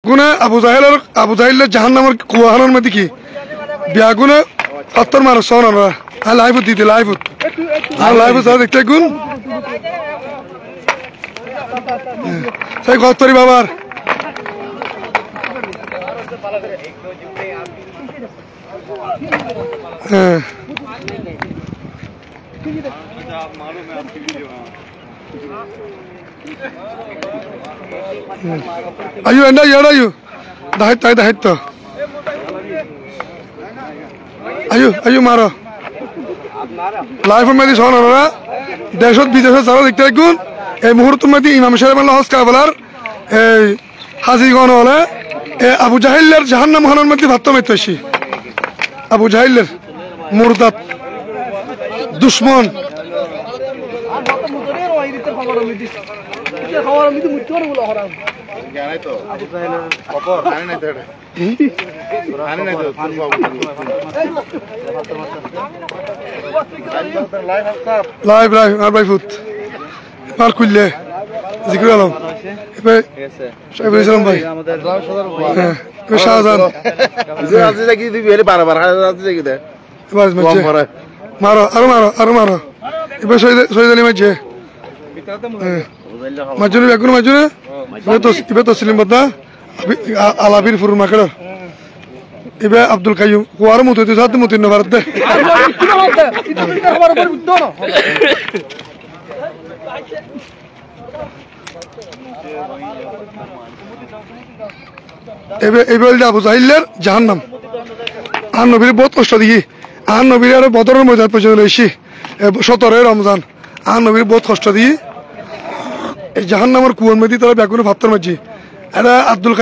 গুনা আবু জাহেলের জাহান্নামের কুয়াহানোর মধ্যে কি বিয়াগুনে অত্তর মারো সোনা আর লাইভ দিতে লাইভ আর লাইভ দেখতে গুন সেই গত্তরি বাবার হ্যাঁ ayo anda ya ayo dahit to ayo maro live medi sonora দেশত বিদেশত যারা দেখতে গুণ এই মুহূর্তের মধ্যে ইমাম সাহেব আল্লাহ হজ কাবলার এই হাজিগণ হলে আবু জাহেলের জাহান্নাম হনার মধ্যে ভাত্তা মেতেছি আবু জাহেলের মুরতাদ দুশমন লাইভ আর ভাই ফুট মার খুললে জিকির আলম সাইফুল ইসলাম ভাই শাহজাহান মারো আরো মারো এবার শহীদ আলী মাঝে মাজুনে বেগুন মাজুনে এবার তসলিম বদ্দা আলাবির ফুরুর মাকের এবার আব্দুল কাইয়ুম কুয়ার মতো সাথে মতিন ভারত দে এবার আবু জাহেলের জাহান্নাম আর নবীর বহুত কষ্ট দিই আর নবীর আর বদরের ময়দান পর্যন্ত এসি 17 রমজান আর নবীর বহুত কষ্ট দিই এই জাহান্নামের কুয়ার মধ্যে তারা বেগুনে ভাত্তার মাঝি এটা আব্দুল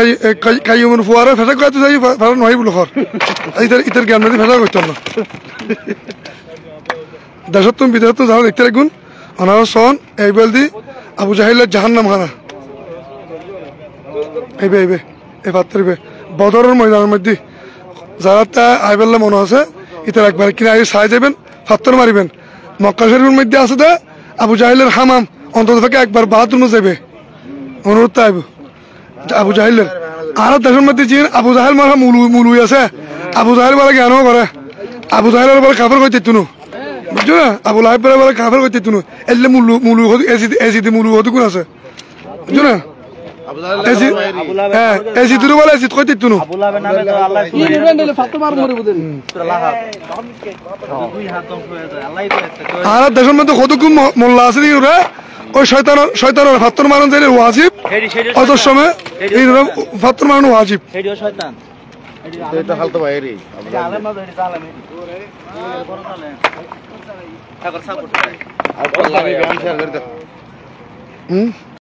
কাইয়ুমের ফুয়ারে ফেসা করতে যাই নয় বলে ঘর ইতার জ্ঞান মধ্যে ফেসা করতাম না দেশত বিদেশত যারা দেখতে রাখুন ওনারা সন এই বলদি আবু জাহেলের জাহান্নাম খানা এইবে এই ভাত্তার বদরের ময়দানের মধ্যে যারা তা আইবেল্লা মনে আছে ইতার একবার কিনা আগে সাই যাবেন ফাত্তর মারিবেন মক্কা শরীফের মধ্যে আছে দা আবু জাহেলের হামাম অন্তত থেকে একবার বাথরুমে যাবে অনুরোধ আইব আবু জাহেলের আর দেশের মধ্যে যে আবু জাহেল মারা মুলু আছে আবু জাহেল বলে জ্ঞানও করে আবু জাহেলের বলে কাফের করতে তুনু বুঝছো না আবু লাহেব বলে কাফের করতে তুনু এলে মুলু এসিতে মুলু হতে কোন আছে বুঝছো না এসিদুর বলে এসিদ করতে তুনু আর দেশের মধ্যে কতক্ষণ মোল্লা আছে ওরা ওই শয়তানের ফাত্তর মারণ যাইলে ওয়াজিব অত সময় এই ফাত্তর মারণ ওয়াজিব এটা হালতো বাইরে আলাম